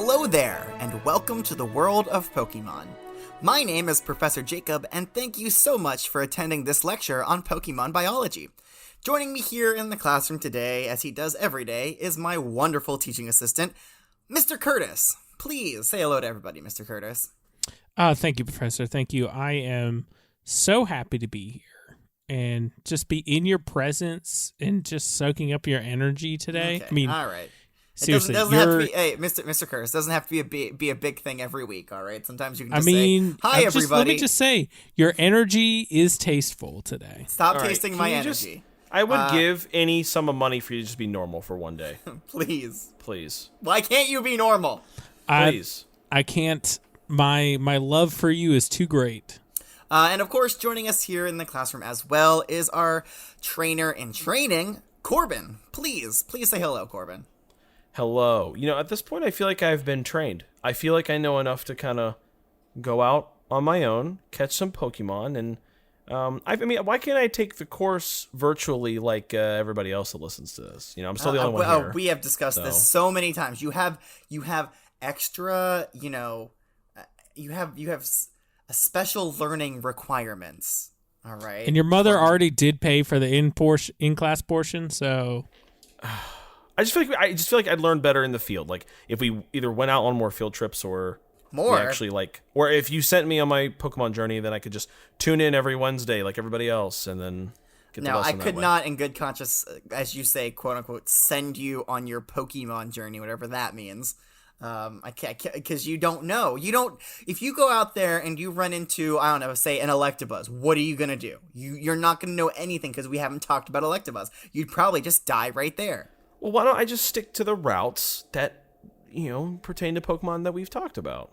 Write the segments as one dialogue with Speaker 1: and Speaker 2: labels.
Speaker 1: Hello there, and welcome to the world of Pokemon. My name is Professor Jacob, and thank you so much for attending this lecture on Pokemon biology. Joining me here in the classroom today, as he does every day, is my wonderful teaching assistant, Mr. Curtis. Please say hello to everybody, Mr. Curtis.
Speaker 2: Thank you, Professor. Thank you. I am so happy to be here and just be in your presence and just soaking up your energy today.
Speaker 1: Okay,
Speaker 2: I mean,
Speaker 1: all right.
Speaker 2: Seriously,
Speaker 1: it doesn't have to be. Hey, Mr. Curtis, doesn't have to be a big thing every week. All right. Sometimes you can just say, "Hi, everybody."
Speaker 2: Let me just say, your energy is tasteful today.
Speaker 1: Stop tasting my energy.
Speaker 3: I would give any sum of money for you to just be normal for one day.
Speaker 1: Please.
Speaker 3: Why
Speaker 1: can't you be normal?
Speaker 3: Please.
Speaker 2: I can't. My love for you is too great.
Speaker 1: And of course, joining us here in the classroom as well is our trainer in training, Corbin. Please say hello, Corbin.
Speaker 3: Hello. You know, at this point, I feel like I've been trained. I feel like I know enough to kind of go out on my own, catch some Pokemon, and I mean, why can't I take the course virtually like everybody else that listens to this? You know, I'm still the only one here.
Speaker 1: We have discussed this so many times. You have extra, you have a special learning requirements. All right.
Speaker 2: And your mother already did pay for the in-class portion, so.
Speaker 3: I just feel like I'd learn better in the field. Like if we either went out on more field trips or actually or if you sent me on my Pokemon journey, then I could just tune in every Wednesday like everybody else and then get the lesson.
Speaker 1: I could not in good conscience, as you say, quote unquote, send you on your Pokemon journey, whatever that means. I can't, because you don't know. If you go out there and you run into, I don't know, say an Electabuzz, what are you going to do? You're not going to know anything because we haven't talked about Electabuzz. You'd probably just die right there.
Speaker 3: Well, why don't I just stick to the routes that, pertain to Pokemon that we've talked about?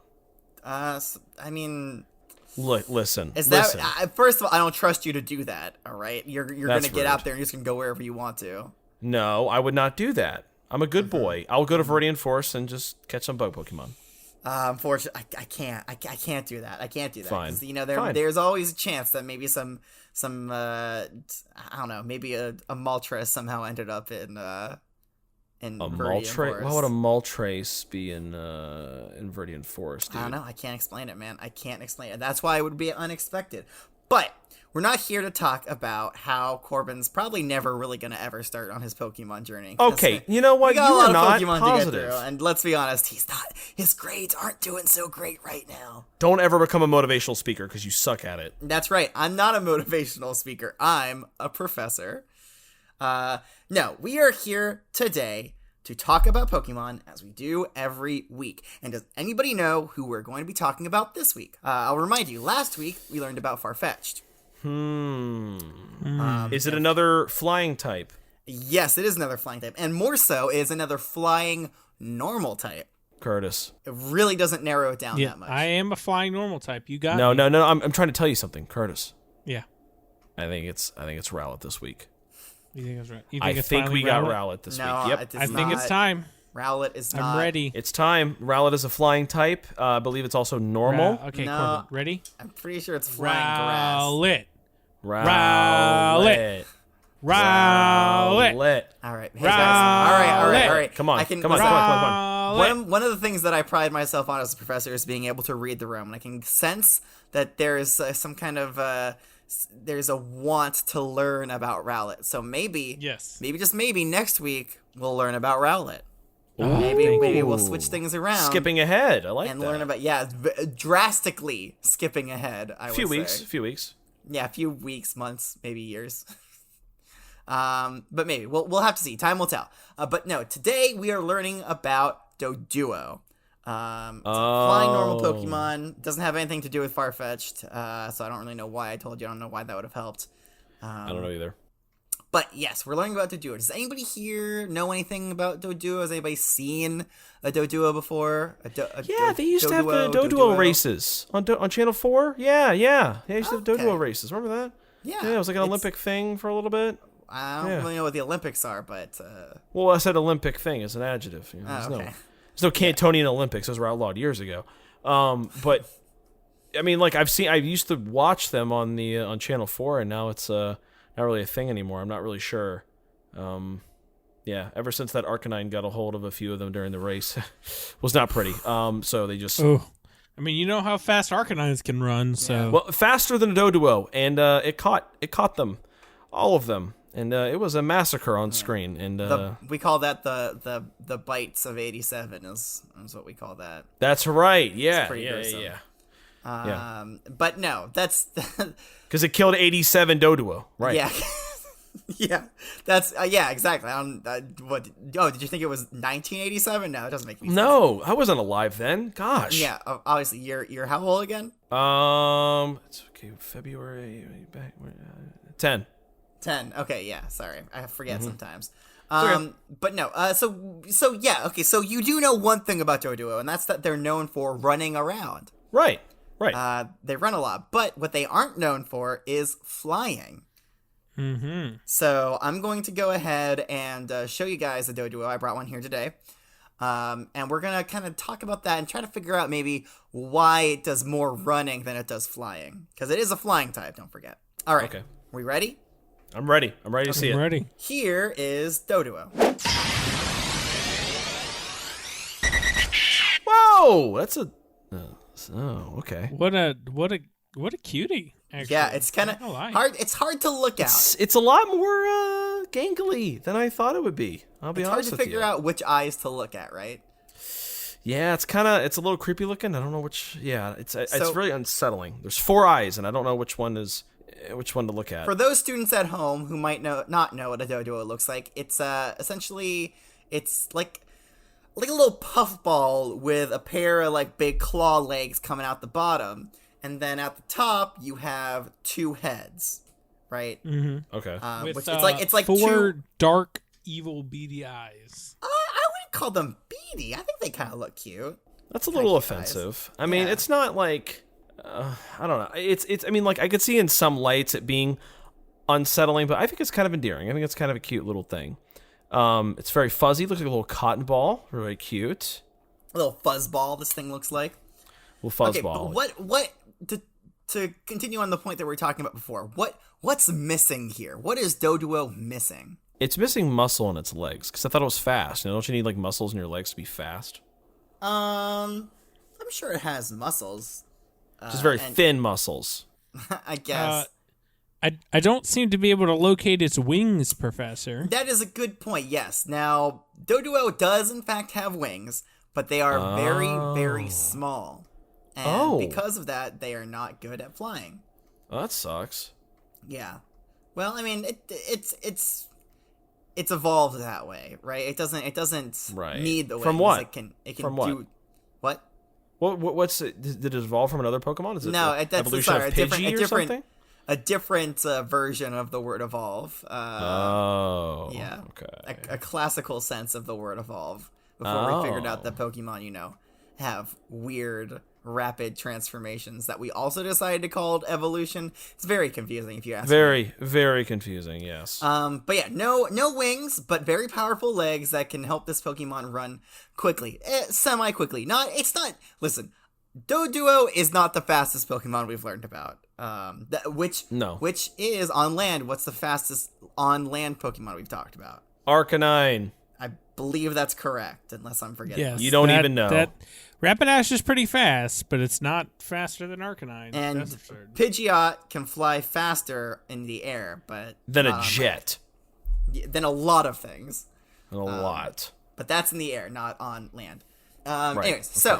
Speaker 1: I mean...
Speaker 3: Listen.
Speaker 1: First of all, I don't trust you to do that, all right? You're going to get out there and you're just going to go wherever you want to.
Speaker 3: No, I would not do that. I'm a good boy. I'll go to Viridian Forest and just catch some bug Pokemon.
Speaker 1: Unfortunately, I can't. I can't do that. I can't do that.
Speaker 3: Fine.
Speaker 1: There's always a chance that maybe some I don't know, maybe a Moltres somehow ended up in Viridian Forest.
Speaker 3: Why would a Moltres be in Viridian Forest, dude?
Speaker 1: I don't know. I can't explain it, man. I can't explain it. That's why it would be unexpected. But we're not here to talk about how Corbin's probably never really going to ever start on his Pokemon journey.
Speaker 3: Okay, you know what? You are not positive.
Speaker 1: And let's be honest, he's not. His grades aren't doing so great right now.
Speaker 3: Don't ever become a motivational speaker because you suck at it.
Speaker 1: That's right. I'm not a motivational speaker. I'm a professor. No, we are here today to talk about Pokemon as we do every week. And does anybody know who we're going to be talking about this week? I'll remind you, last week we learned about Farfetch'd.
Speaker 3: Is it another flying type?
Speaker 1: Yes, it is another flying type. And more so, it is another flying normal type.
Speaker 3: Curtis.
Speaker 1: It really doesn't narrow it down that much.
Speaker 2: I am a flying normal type. You got
Speaker 3: No.
Speaker 2: me.
Speaker 3: I'm trying to tell you something, Curtis.
Speaker 2: Yeah.
Speaker 3: I think it's Rowlet this week.
Speaker 2: You think it's right?
Speaker 3: I think we got Rowlet this week. Yep.
Speaker 2: I think it's time.
Speaker 1: Rowlet is not.
Speaker 2: I'm ready.
Speaker 3: It's time. Rowlet is a flying type. I believe it's also normal.
Speaker 2: Okay,
Speaker 1: No.
Speaker 2: Corbin, ready?
Speaker 1: I'm pretty sure it's flying grass.
Speaker 2: Rowlet.
Speaker 3: Rowlet.
Speaker 2: Rowlet.
Speaker 1: All right. Hey, guys. All right.
Speaker 3: Come on.
Speaker 1: Come
Speaker 3: on.
Speaker 1: One of the things that I pride myself on as a professor is being able to read the room. And I can sense that there is some kind of... there's a want to learn about Rowlet. So maybe, just maybe next week we'll learn about Rowlet. Maybe we'll switch things around.
Speaker 3: Skipping ahead. I like
Speaker 1: and
Speaker 3: that.
Speaker 1: learn about, drastically skipping ahead, I would say.
Speaker 3: A few weeks.
Speaker 1: Yeah, a few weeks, months, maybe years. But maybe. We'll have to see. Time will tell. But no, today we are learning about Doduo. It's a flying normal Pokemon. Doesn't have anything to do with Farfetch'd, so I don't really know why I told you. I don't know why that would have helped.
Speaker 3: I don't know either.
Speaker 1: But yes, we're learning about Doduo. Does anybody here know anything about Doduo? Has anybody seen a Doduo before?
Speaker 3: They used to have the Doduo races on Channel 4. Yeah. They used to have Doduo races. Remember that?
Speaker 1: Yeah.
Speaker 3: It was like an Olympic thing for a little bit.
Speaker 1: I don't really know what the Olympics are, but...
Speaker 3: Well, I said Olympic thing as an adjective. You know, there's no Cantonian Olympics. Those were outlawed years ago. But, I mean, like, I used to watch them on Channel 4, and now it's... not really a thing anymore. I'm not really sure. Yeah, ever since that Arcanine got a hold of a few of them during the race, was not pretty. So they just
Speaker 2: I mean, you know how fast Arcanines can run, so
Speaker 3: well faster than a Doduo, and it caught them, all of them, and it was a massacre on screen. And
Speaker 1: we call that the bites of 87 is what we call that.
Speaker 3: that's right. Yeah,
Speaker 1: pretty gruesome.
Speaker 3: yeah.
Speaker 1: But no, that's
Speaker 3: Because it killed 87 Doduo, right?
Speaker 1: yeah. Yeah, that's yeah, exactly. What? Oh, did you think it was 1987? No, it doesn't make any sense.
Speaker 3: No, I wasn't alive then. Gosh.
Speaker 1: Yeah, obviously. You're how old again?
Speaker 3: It's okay. February back 10.
Speaker 1: 10. Okay, yeah. Sorry, I forget sometimes.
Speaker 3: okay.
Speaker 1: But no. So yeah. Okay. So you do know one thing about Doduo, and that's that they're known for running around.
Speaker 3: Right. Right.
Speaker 1: They run a lot, but what they aren't known for is flying.
Speaker 2: Mm-hmm.
Speaker 1: So I'm going to go ahead and show you guys the Doduo. I brought one here today. And we're going to kind of talk about that and try to figure out maybe why it does more running than it does flying. Because it is a flying type, don't forget. All right.
Speaker 3: Okay.
Speaker 1: We ready?
Speaker 3: I'm ready. I'm ready to see it.
Speaker 2: Ready.
Speaker 1: Here is Doduo.
Speaker 3: Whoa! That's a... oh, okay.
Speaker 2: What a cutie. Actually.
Speaker 1: Yeah, it's kind of hard. It's hard to look out.
Speaker 3: It's a lot more gangly than I thought it would be. I'll be honest with you.
Speaker 1: It's hard to figure out which eyes to look at, right?
Speaker 3: Yeah, it's a little creepy looking. I don't know which. Yeah, it's really unsettling. There's 4 eyes, and I don't know which one to look at.
Speaker 1: For those students at home who might not know what a Doduo looks like, it's essentially it's like a little puffball with a pair of like big claw legs coming out the bottom. And then at the top, you have 2 heads, right?
Speaker 2: Mm-hmm.
Speaker 3: Okay.
Speaker 2: With,
Speaker 1: it's like
Speaker 2: 4 dark, evil, beady eyes.
Speaker 1: I wouldn't call them beady. I think they kind of look cute.
Speaker 3: That's a little offensive. I mean, it's not like I don't know. It's. I mean, like I could see in some lights it being unsettling, but I think it's kind of endearing. I think it's kind of a cute little thing. It's very fuzzy. Looks like a little cotton ball. Really cute.
Speaker 1: A little fuzzball. This thing looks like.
Speaker 3: Little fuzzball.
Speaker 1: Okay, but what to continue on the point that we were talking about before? What's missing here? What is Doduo missing?
Speaker 3: It's missing muscle in its legs because I thought it was fast. You know, don't you need like muscles in your legs to be fast?
Speaker 1: I'm sure it has muscles.
Speaker 3: Just very thin muscles.
Speaker 1: I guess.
Speaker 2: I don't seem to be able to locate its wings, Professor.
Speaker 1: That is a good point. Yes. Now, Doduo does in fact have wings, but they are very, very small. And because of that, they are not good at flying.
Speaker 3: Oh, that sucks.
Speaker 1: Yeah. Well, I mean, it's evolved that way, right? It doesn't need the wings.
Speaker 3: From what?
Speaker 1: It can
Speaker 3: from what?
Speaker 1: do what?
Speaker 3: What's it? Did it evolve from another Pokemon? Is it
Speaker 1: that's
Speaker 3: evolution of Pidgey or something?
Speaker 1: A different version of the word evolve. Yeah.
Speaker 3: Okay.
Speaker 1: A classical sense of the word evolve. Before we figured out that Pokemon, have weird rapid transformations that we also decided to call evolution. It's very confusing if you ask me.
Speaker 3: Very, very confusing, yes.
Speaker 1: But yeah, no wings, but very powerful legs that can help this Pokemon run quickly. Semi-quickly. Listen, Doduo is not the fastest Pokemon we've learned about. Which is on land. What's the fastest on land Pokemon we've talked about?
Speaker 3: Arcanine.
Speaker 1: I believe that's correct, unless I'm forgetting.
Speaker 2: Yes,
Speaker 3: you don't even know.
Speaker 2: Rapidash is pretty fast, but it's not faster than Arcanine.
Speaker 1: And
Speaker 2: that's absurd.
Speaker 1: Pidgeot can fly faster in the air, but
Speaker 3: than a jet.
Speaker 1: Than a lot of things.
Speaker 3: A lot.
Speaker 1: But that's in the air, not on land.
Speaker 3: Right,
Speaker 1: anyways, so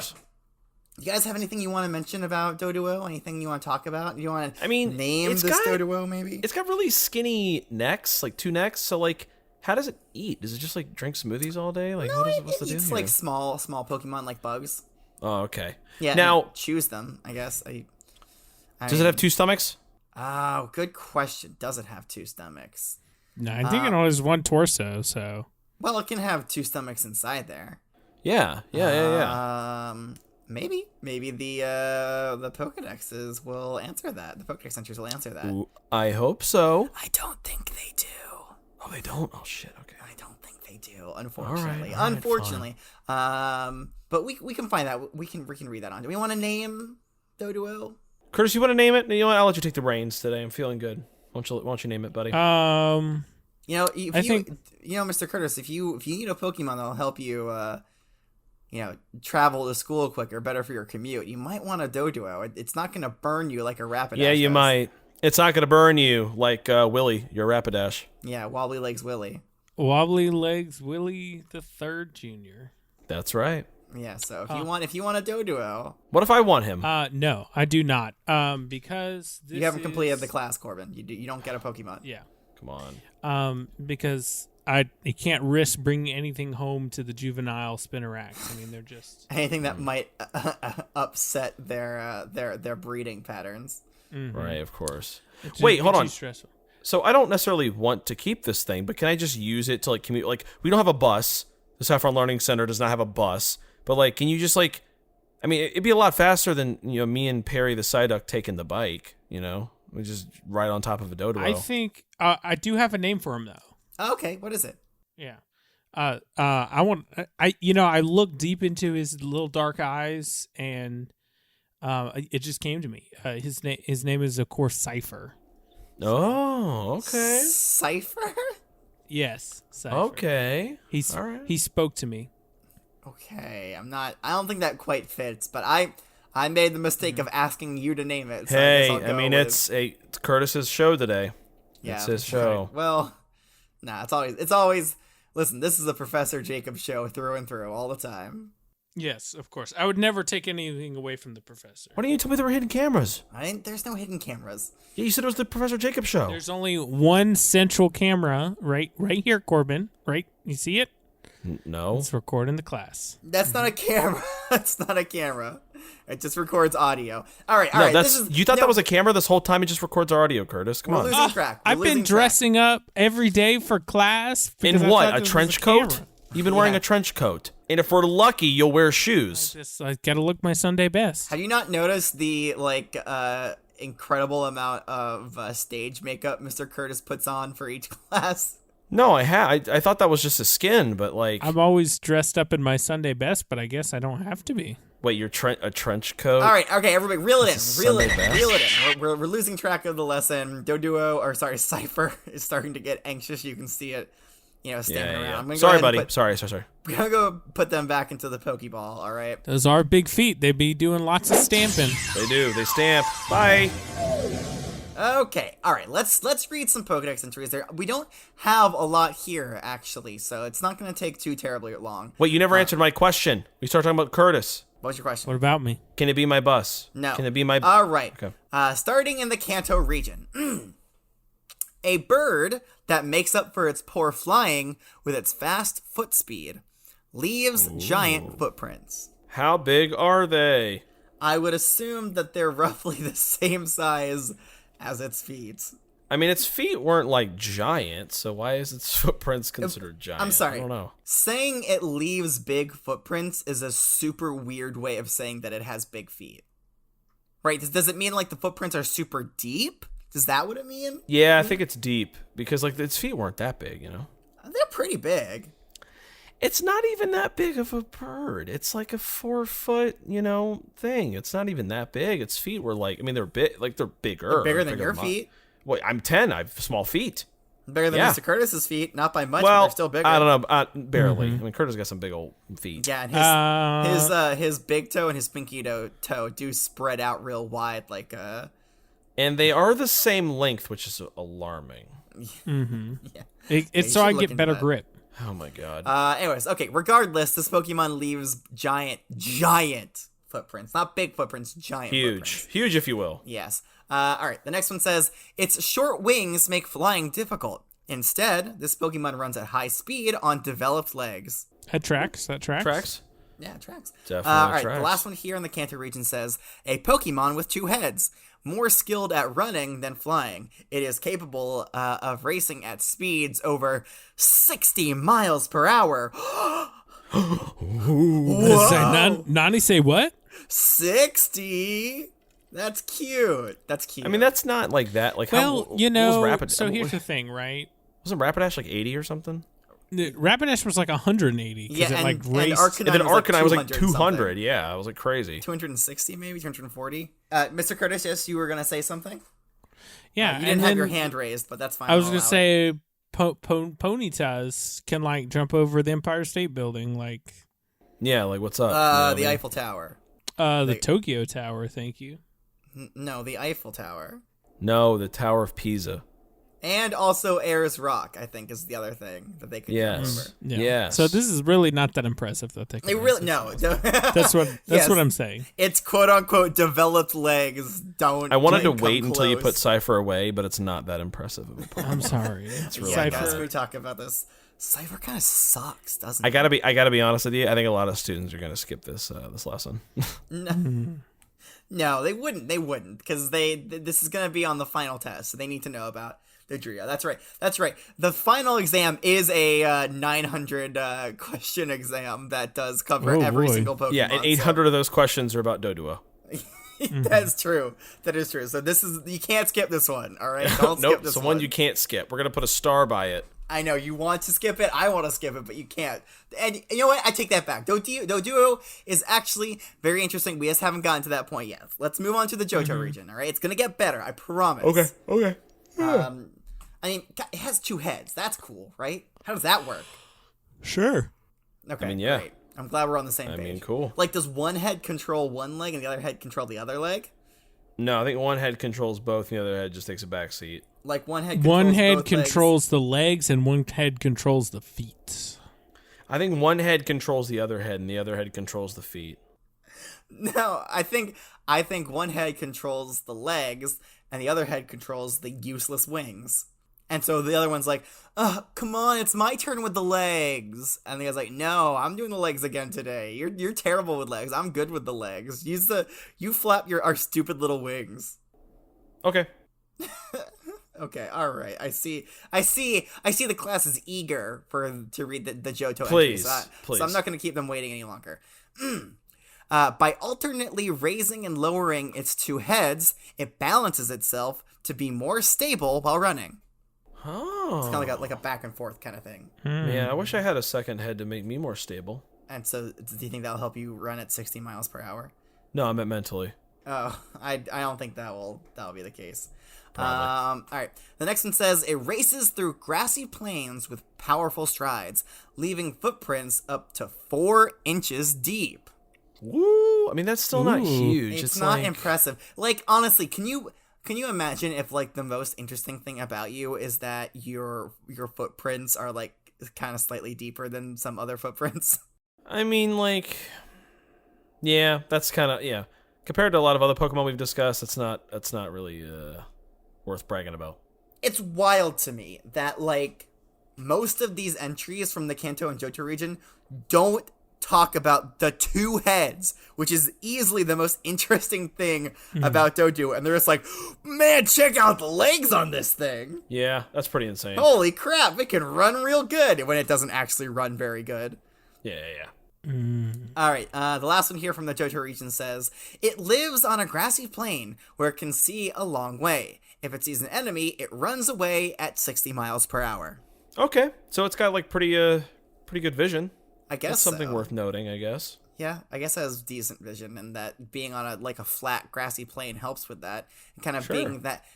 Speaker 1: you guys have anything you want to mention about Doduo? Anything you want to talk about? You want to name this Doduo maybe?
Speaker 3: It's got really skinny necks, like 2 necks, so like how does it eat? Does it just like drink smoothies all day? Like what's the deal?
Speaker 1: It's like small Pokemon like bugs.
Speaker 3: Oh, okay.
Speaker 1: Yeah.
Speaker 3: Now
Speaker 1: choose them, I guess.
Speaker 3: Does it have 2 stomachs?
Speaker 1: Oh, good question. Does it have 2 stomachs?
Speaker 2: No, I think it only has 1 torso. So.
Speaker 1: Well, it can have 2 stomachs inside there.
Speaker 3: Yeah.
Speaker 1: Maybe the Pokedexes will answer that. The Pokedex entries will answer that.
Speaker 3: Ooh, I hope so.
Speaker 1: I don't think they do.
Speaker 3: Oh, they don't. Oh shit. Okay.
Speaker 1: I don't think they do. Unfortunately.
Speaker 3: All right,
Speaker 1: Unfortunately. But we can find that. We can read that on. Do we want to name Doduo?
Speaker 3: Curtis, you want to name it? You know what? I'll let you take the reins today. I'm feeling good. Why don't you name it, buddy?
Speaker 1: Mr. Curtis, if you need a Pokemon that'll help you, travel to school quicker, better for your commute, you might want a Doduo. It's not going to burn you like a Rapidash.
Speaker 3: Yeah, you might. It's not going to burn you like Willie, your Rapidash.
Speaker 1: Yeah, Wobbly Legs Willie.
Speaker 2: Wobbly Legs Willie the Third Jr.
Speaker 3: That's right.
Speaker 1: Yeah, so if you want a Doduo.
Speaker 3: What if I want him?
Speaker 2: No, I do not. Because
Speaker 1: you haven't completed the class, Corbin. You don't get a Pokemon.
Speaker 2: Yeah.
Speaker 3: Come on.
Speaker 2: Because I can't risk bringing anything home to the juvenile Spinnerax. I mean, they're just
Speaker 1: anything that might upset their breeding patterns.
Speaker 2: Mm-hmm.
Speaker 3: Right, of course. Wait, hold on.
Speaker 2: Stressful.
Speaker 3: So I don't necessarily want to keep this thing, but can I just use it to like commute? Like, we don't have a bus. The Saffron Learning Center does not have a bus. But like, can you just like? I mean, it'd be a lot faster than me and Perry the Psyduck taking the bike. We just ride on top of a Doduo.
Speaker 2: I think I do have a name for him though.
Speaker 1: Okay, what is it?
Speaker 2: Yeah. I looked deep into his little dark eyes, and it just came to me. His name is, of course, Cypher.
Speaker 3: Oh, okay.
Speaker 1: Cypher?
Speaker 2: Yes, Cypher.
Speaker 3: Okay.
Speaker 2: All right. He spoke to me.
Speaker 1: Okay, I don't think that quite fits, but I made the mistake of asking you to name it. So
Speaker 3: hey,
Speaker 1: it's
Speaker 3: Curtis's show today.
Speaker 1: Yeah,
Speaker 3: it's his show.
Speaker 1: Right. Well, it's always. Listen, this is a Professor Jacob show through and through all the time.
Speaker 2: Yes, of course. I would never take anything away from the professor.
Speaker 3: Why didn't you tell me there were hidden cameras?
Speaker 1: There's no hidden cameras.
Speaker 3: Yeah, you said it was the Professor Jacob show.
Speaker 2: There's only one central camera right here, Corbin. Right? You see it?
Speaker 3: No.
Speaker 2: It's recording the class.
Speaker 1: That's not a camera. That's not a camera. It just records audio. All right.
Speaker 3: You thought that was a camera this whole time? It just records our audio, Curtis. Come on.
Speaker 1: Losing track.
Speaker 2: I've been dressing up every day for class.
Speaker 3: In what? A trench coat? You've been wearing a trench coat. And if we're lucky, you'll wear shoes.
Speaker 2: I gotta look my Sunday best.
Speaker 1: Have you not noticed the incredible amount of stage makeup Mr. Curtis puts on for each class?
Speaker 3: No, I thought that was just a skin, but like
Speaker 2: I'm always dressed up in my Sunday best, but I guess I don't have to be.
Speaker 3: Wait, you're a trench coat?
Speaker 1: All right, okay, everybody, reel it in. We're losing track of the lesson. Cypher is starting to get anxious. You can see it, standing around.
Speaker 3: Sorry, buddy. Sorry.
Speaker 1: We're gonna go put them back into the Pokeball. All right.
Speaker 2: Those are big feet. They be doing lots of stamping.
Speaker 3: They do. They stamp. Bye.
Speaker 1: Okay, all right. Let's read some Pokedex entries there. We don't have a lot here actually, so it's not going to take too terribly long.
Speaker 3: Wait, you never answered my question. We started talking about Curtis.
Speaker 1: What's your question?
Speaker 2: What about me?
Speaker 3: Can it be my bus?
Speaker 1: No.
Speaker 3: Can it be my?
Speaker 1: All right.
Speaker 3: Okay.
Speaker 1: Starting in the Kanto region, a bird that makes up for its poor flying with its fast foot speed leaves giant footprints.
Speaker 3: How big are they?
Speaker 1: I would assume that they're roughly the same size as its feet.
Speaker 3: I mean, its feet weren't like giant, so why is its footprints considered giant?
Speaker 1: I'm sorry.
Speaker 3: I don't know.
Speaker 1: Saying it leaves big footprints is a super weird way of saying that it has big feet. Right? Does it mean like the footprints are super deep? Is that what it mean?
Speaker 3: Yeah, I think it's deep because like its feet weren't that big,
Speaker 1: They're pretty big.
Speaker 3: It's not even that big of a bird. It's like a 4 foot, thing. It's not even that big. Its feet were they're big, like they're bigger.
Speaker 1: They're bigger than your feet?
Speaker 3: Wait, I'm 10. I have small feet.
Speaker 1: Bigger than Mr. Curtis's feet, not by much,
Speaker 3: well,
Speaker 1: but they're still bigger.
Speaker 3: I don't know, barely. I mean, Curtis got some big old feet.
Speaker 1: Yeah, and his big toe and his pinky toe do spread out real wide,
Speaker 3: And they are the same length, which is alarming.
Speaker 2: Mm-hmm. Yeah. It's so I get better grip.
Speaker 3: Oh my god.
Speaker 1: Anyways, okay, regardless, this Pokemon leaves giant footprints. Not big footprints, giant footprints.
Speaker 3: Huge, if you will.
Speaker 1: Yes. Alright, the next one says, its short wings make flying difficult. Instead, this Pokemon runs at high speed on developed legs.
Speaker 2: That tracks.
Speaker 1: Yeah, it tracks.
Speaker 3: Definitely
Speaker 1: Alright,
Speaker 3: tracks.
Speaker 1: the last one here in the Kanto region says, a Pokemon with 2 heads. More skilled at running than flying. It is capable of racing at speeds over 60 miles per hour.
Speaker 2: Nani say what?
Speaker 1: 60? That's cute.
Speaker 3: I mean, that's not like that. Like,
Speaker 2: well,
Speaker 3: what was Rapidash?
Speaker 2: so here's the thing, right?
Speaker 3: Wasn't Rapidash like 80 or something?
Speaker 2: Rapidash was like 180.
Speaker 1: Yeah,
Speaker 2: and
Speaker 3: Arcanine was like 200. Yeah, it was like crazy.
Speaker 1: 260, maybe 240. Mr. Curtis, yes, you were gonna say something.
Speaker 2: Yeah,
Speaker 1: you didn't have your hand raised, but that's fine.
Speaker 2: I was gonna say Ponytas can like jump over the Empire State Building, like
Speaker 3: Yeah, like what's up?
Speaker 1: The Eiffel Tower.
Speaker 2: the Tokyo Tower. Thank you.
Speaker 1: No, the Eiffel Tower.
Speaker 3: No, the Tower of Pisa.
Speaker 1: And also Ayers Rock, I think, is the other thing that they could jump over.
Speaker 2: Yeah.
Speaker 3: Yes.
Speaker 2: So this is really not that impressive that they can.
Speaker 1: They really no.
Speaker 2: That's what
Speaker 1: Yes.
Speaker 2: what I'm saying.
Speaker 1: It's quote unquote developed legs. Don't.
Speaker 3: I wanted to
Speaker 1: come
Speaker 3: wait until you
Speaker 1: close.
Speaker 3: put Cypher away, but it's not that impressive of a Pokemon.
Speaker 2: I'm sorry.
Speaker 3: really
Speaker 1: Yeah,
Speaker 2: Cypher-
Speaker 1: guys, we talk about this. Cypher kind of sucks, doesn't
Speaker 3: I
Speaker 1: it?
Speaker 3: gotta be honest with you. I think a lot of students are gonna skip this this lesson.
Speaker 1: No, they wouldn't. They wouldn't because this is gonna be on the final test, so they need to know about Doduo. That's right. That's right. The final exam is a 900 question exam that does cover
Speaker 2: Oh,
Speaker 1: every
Speaker 2: boy.
Speaker 1: single Pokemon.
Speaker 3: Yeah, and 800 of those questions are about Doduo.
Speaker 1: That's true. That is true. So this is you can't skip this one. All right, don't skip
Speaker 3: Nope,
Speaker 1: this
Speaker 3: it's the one you can't skip. We're gonna put a star by it.
Speaker 1: I know you want to skip it. I want to skip it, but you can't. And you know what? I take that back. Doduo is actually very interesting. We just haven't gotten to that point yet. Let's move on to the Johto region. All right, it's gonna get better. I promise.
Speaker 3: Okay.
Speaker 1: I mean, it has 2 heads. That's cool, right? How does that work?
Speaker 2: Sure.
Speaker 1: Okay.
Speaker 3: I mean, yeah.
Speaker 1: Great. I'm glad we're on the same page.
Speaker 3: I mean, cool.
Speaker 1: Like, does one head control one leg and the other head control the other leg?
Speaker 3: No, I think one head controls both, and the other head just takes a back seat.
Speaker 1: Like one head. Controls
Speaker 2: One head
Speaker 1: both
Speaker 2: controls the legs and one head controls the feet.
Speaker 3: I think one head controls the other head, and the other head controls the feet.
Speaker 1: Legs. No, I think one head controls the legs and the other head controls the useless wings. And so the other one's like, come on, it's my turn with the legs. And the guy's like, no, I'm doing the legs again today. You're terrible with legs. I'm good with the legs. You flap our stupid little wings.
Speaker 3: Okay.
Speaker 1: Okay, all right. I see the class is eager to read the Johto
Speaker 3: Please,
Speaker 1: entries.
Speaker 3: please.
Speaker 1: So I'm not going to keep them waiting any longer. By alternately raising and lowering its 2 heads, it balances itself to be more stable while running.
Speaker 3: Oh.
Speaker 1: It's kind of like a back and forth kind of thing.
Speaker 3: Yeah, I wish I had a second head to make me more stable.
Speaker 1: And so, do you think that'll help you run at 60 miles per hour?
Speaker 3: No, I meant mentally.
Speaker 1: Oh, I don't think that'll be the case.
Speaker 3: Probably.
Speaker 1: All right. The next one says it races through grassy plains with powerful strides, leaving footprints up to 4 inches deep.
Speaker 3: Woo! I mean, that's still not
Speaker 2: Ooh.
Speaker 3: huge.
Speaker 1: It's not
Speaker 3: like,
Speaker 1: impressive. Like, honestly, can you imagine if like the most interesting thing about you is that your footprints are like kind of slightly deeper than some other footprints?
Speaker 3: I mean, like, yeah, that's kind of yeah. Compared to a lot of other Pokemon we've discussed, it's not really worth bragging about.
Speaker 1: It's wild to me that like most of these entries from the Kanto and Johto region don't talk about the 2 heads, which is easily the most interesting thing about Doduo, and they're just like, man, check out the legs on this thing.
Speaker 3: Yeah, that's pretty insane.
Speaker 1: Holy crap, it can run real good when it doesn't actually run very good.
Speaker 3: Yeah.
Speaker 1: All right, the last one here from the Johto region says, it lives on a grassy plain where it can see a long way. If it sees an enemy, it runs away at 60 miles per hour.
Speaker 3: Okay, so it's got like pretty good vision.
Speaker 1: I guess
Speaker 3: That's something
Speaker 1: so.
Speaker 3: worth noting, I guess.
Speaker 1: Yeah, I guess it has decent vision, and that being on a flat grassy plain helps with that. And kind of
Speaker 3: Sure.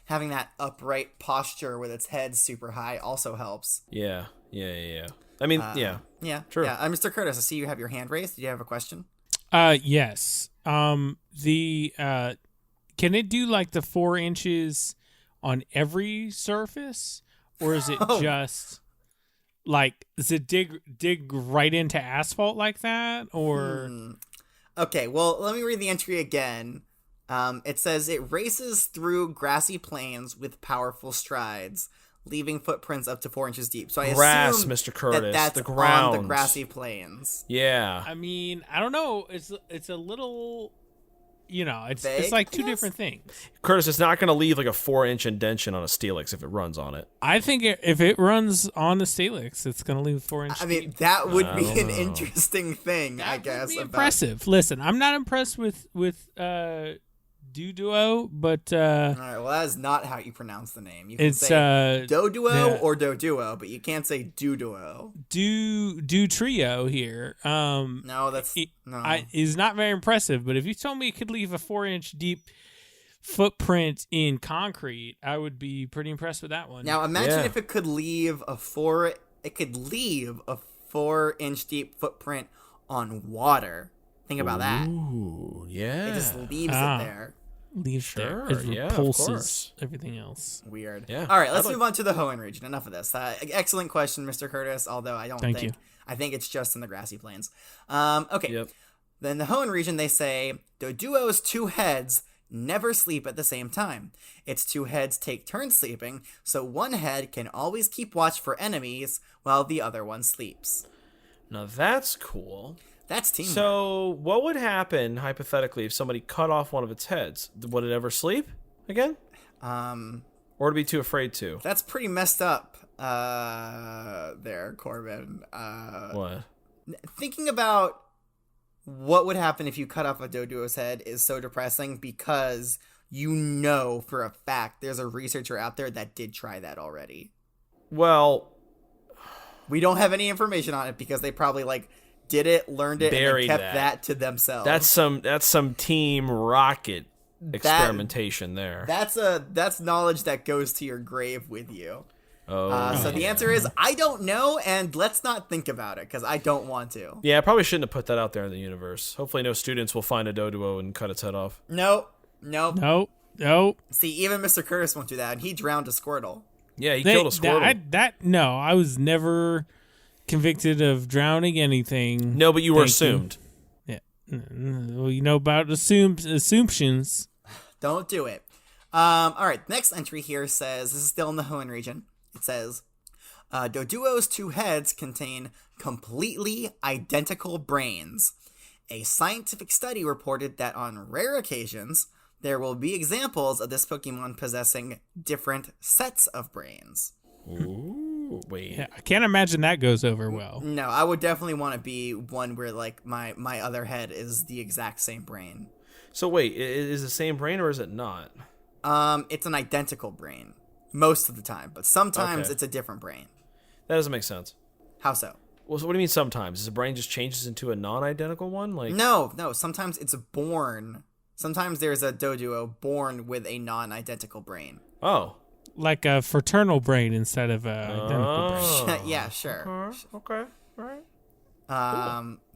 Speaker 1: having that upright posture with its head super high also helps.
Speaker 3: Yeah. I mean, yeah.
Speaker 1: Yeah,
Speaker 3: True.
Speaker 1: Yeah, Mr. Curtis, I see you have your hand raised. Do you have a question?
Speaker 2: Yes. The can it do like the 4 inches on every surface, or is it just like does it dig right into asphalt like that, or?
Speaker 1: Okay, well, let me read the entry again. It says it races through grassy plains with powerful strides, leaving footprints up to 4 inches deep. So I
Speaker 3: Grass,
Speaker 1: assume
Speaker 3: Mr. Curtis,
Speaker 1: that's
Speaker 3: the
Speaker 1: on the
Speaker 3: ground.
Speaker 1: grassy plains.
Speaker 3: Yeah.
Speaker 2: I mean, I don't know. It's a little, it's
Speaker 1: Vague,
Speaker 2: like
Speaker 1: I
Speaker 2: two
Speaker 1: guess?
Speaker 2: different things.
Speaker 3: Curtis, it's not going to leave like a 4-inch indention on a Steelix if it runs on it.
Speaker 2: I think if it runs on the Steelix, it's going to leave 4 inches.
Speaker 1: I mean, that would be an interesting thing, I guess.
Speaker 2: Be
Speaker 1: about-
Speaker 2: impressive. Listen, I'm not impressed with Doduo, but
Speaker 1: All right, well, that is not how you pronounce the name. You can
Speaker 2: it's
Speaker 1: say Doduo
Speaker 2: yeah.
Speaker 1: or Doduo, but you can't say Duduo.
Speaker 2: do trio here.
Speaker 1: No, that's no.
Speaker 2: Is not very impressive. But if you told me it could leave a 4 inch deep footprint in concrete, I would be pretty impressed with that one.
Speaker 1: Now imagine
Speaker 3: Yeah.
Speaker 1: if it could leave a 4-inch deep footprint on water. Think about that.
Speaker 3: Ooh, yeah.
Speaker 1: It just leaves
Speaker 2: Ah.
Speaker 1: it there.
Speaker 2: Leaves
Speaker 3: Sure,
Speaker 2: there. It
Speaker 3: yeah, of
Speaker 2: repulses
Speaker 3: course.
Speaker 2: everything else.
Speaker 1: Weird.
Speaker 3: Yeah.
Speaker 1: All right, let's
Speaker 3: I'd like-
Speaker 1: move on to the Hoenn region. Enough of this. Excellent question, Mr. Curtis. Although I don't
Speaker 2: Thank
Speaker 1: think
Speaker 2: you.
Speaker 1: I think it's just in the grassy plains. Okay.
Speaker 3: Yep.
Speaker 1: Then the Hoenn region, they say Doduo's 2 heads never sleep at the same time. Its 2 heads take turns sleeping, so one head can always keep watch for enemies while the other one sleeps.
Speaker 3: Now that's cool.
Speaker 1: That's teamwork.
Speaker 3: So, what would happen hypothetically if somebody cut off one of its heads? Would it ever sleep again, or would it be too afraid to?
Speaker 1: That's pretty messed up. There, Corbin.
Speaker 3: What?
Speaker 1: Thinking about what would happen if you cut off a Doduo's head is so depressing because you know for a fact there's a researcher out there that did try that already.
Speaker 3: Well,
Speaker 1: We don't have any information on it because they probably did it, learned it, and
Speaker 3: Buried
Speaker 1: then kept
Speaker 3: that.
Speaker 1: that to themselves.
Speaker 3: that's some Team Rocket experimentation there.
Speaker 1: That's knowledge that goes to your grave with you. So the
Speaker 3: yeah.
Speaker 1: answer is I don't know, and let's not think about it because I don't want to.
Speaker 3: Yeah, I probably shouldn't have put that out there in the universe. Hopefully, no students will find a Doduo and cut its head off.
Speaker 1: Nope.
Speaker 2: Nope.
Speaker 1: See, even Mr. Curtis won't do that, and he drowned a Squirtle.
Speaker 3: Yeah, he killed a Squirtle.
Speaker 2: No, I was never convicted of drowning anything.
Speaker 3: No, but you were
Speaker 2: Thank you.
Speaker 3: assumed.
Speaker 2: Yeah. Well, you know about assumptions.
Speaker 1: Don't do it. All right, next entry here says, this is still in the Hoenn region. It says, Doduo's 2 heads contain completely identical brains. A scientific study reported that on rare occasions, there will be examples of this Pokemon possessing different sets of brains.
Speaker 3: Ooh, wait.
Speaker 2: Yeah, I can't imagine that goes over well.
Speaker 1: No, I would definitely want to be one where my other head is the exact same brain.
Speaker 3: So wait, is it the same brain or is it not?
Speaker 1: It's an identical brain most of the time, but sometimes
Speaker 3: Okay.
Speaker 1: it's a different brain.
Speaker 3: That doesn't make sense.
Speaker 1: How so?
Speaker 3: Well, so what do you mean sometimes? Is the brain just changes into a non-identical one?
Speaker 1: No. Sometimes it's born. Sometimes there's a Doduo born with a non-identical brain.
Speaker 3: Oh.
Speaker 2: Like a fraternal brain instead of a identical brain.
Speaker 3: Oh.
Speaker 1: Yeah, sure.
Speaker 3: Okay. All right.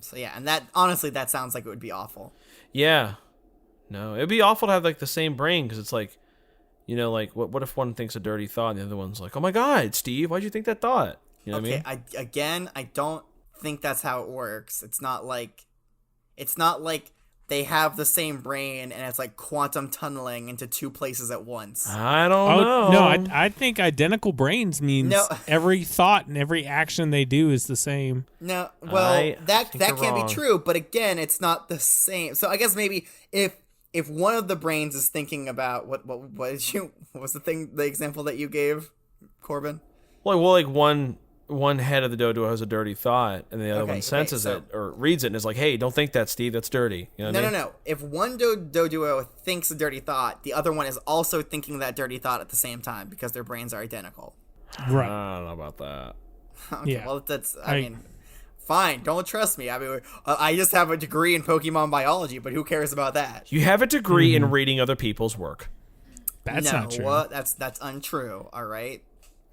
Speaker 1: So yeah, and that honestly, that sounds like it would be awful.
Speaker 3: Yeah. No, it'd be awful to have the same brain because it's what if one thinks a dirty thought and the other one's like, oh my God, Steve, why'd you think that thought? You know what I mean?
Speaker 1: I don't think that's how it works. It's not like they have the same brain and it's like quantum tunneling into 2 places at once.
Speaker 3: I don't know.
Speaker 2: No, I think identical brains means
Speaker 1: No.
Speaker 2: every thought and every action they do is the same.
Speaker 1: No, well,
Speaker 3: I
Speaker 1: that
Speaker 3: think you're
Speaker 1: can't
Speaker 3: wrong.
Speaker 1: be true. But again, it's not the same. So I guess maybe if one of the brains is thinking about what was the example that you gave, Corbin?
Speaker 3: One head of the Doduo has a dirty thought, and the other
Speaker 1: Okay,
Speaker 3: one senses
Speaker 1: so-
Speaker 3: it or reads it and is like, "Hey, don't think that, Steve. That's dirty." You know what I mean?
Speaker 1: No. If one Doduo thinks a dirty thought, the other one is also thinking that dirty thought at the same time because their brains are identical.
Speaker 2: Right.
Speaker 3: I don't know about that.
Speaker 1: Okay,
Speaker 2: Yeah.
Speaker 1: well, I mean, fine. Don't trust me. I mean, I just have a degree in Pokemon biology, but who cares about that?
Speaker 3: You have a degree in reading other people's work.
Speaker 2: That's
Speaker 1: no,
Speaker 2: not true.
Speaker 1: What? That's untrue. All right.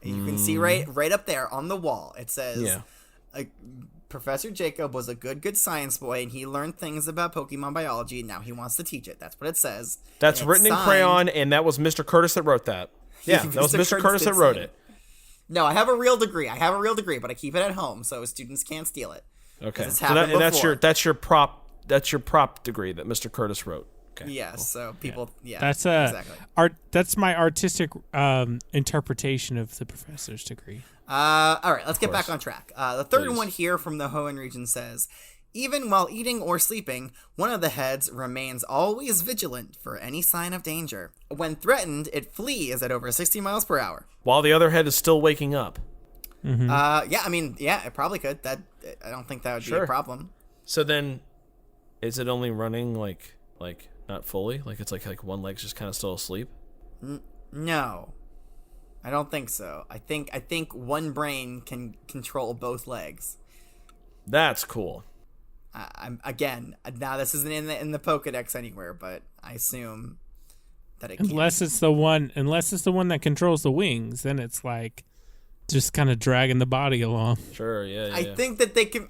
Speaker 1: You can see right up there on the wall. It says,
Speaker 3: Yeah.
Speaker 1: Professor Jacob was a good science boy, and he learned things about Pokemon biology, and now he wants to teach it. That's what it says.
Speaker 3: That's
Speaker 1: And it's
Speaker 3: written in
Speaker 1: signed-
Speaker 3: crayon, and that was Mr. Curtis that wrote that. Yeah, that was Mr. Curtis that
Speaker 1: did
Speaker 3: wrote
Speaker 1: sign
Speaker 3: it.
Speaker 1: No, I have a real degree. But I keep it at home so students can't steal it.
Speaker 3: Okay,
Speaker 1: It's
Speaker 3: so
Speaker 1: happened
Speaker 3: that's
Speaker 1: before.
Speaker 3: your prop degree that Mr. Curtis wrote. Okay.
Speaker 1: Yes, so people, yeah.
Speaker 2: That's
Speaker 1: exactly.
Speaker 2: That's my artistic interpretation of the professor's degree.
Speaker 1: All right, let's get back
Speaker 3: course.
Speaker 1: on track. The third
Speaker 3: Please.
Speaker 1: one here from the Hoenn region says, even while eating or sleeping, one of the heads remains always vigilant for any sign of danger. When threatened, it flees at over 60 miles per hour.
Speaker 3: While the other head is still waking up.
Speaker 1: Yeah, I mean, yeah, it probably could. I don't think that would be
Speaker 3: Sure.
Speaker 1: a problem.
Speaker 3: So then, is it only running like not fully? Like it's like one leg's just kind of still asleep?
Speaker 1: No, I don't think so. I think one brain can control both legs.
Speaker 3: That's cool.
Speaker 1: I'm again. Now this isn't in the Pokédex anywhere, but I assume that it
Speaker 2: unless it's the one that controls the wings, then it's like just kind of dragging the body along.
Speaker 3: Sure, yeah.
Speaker 1: I think that they can.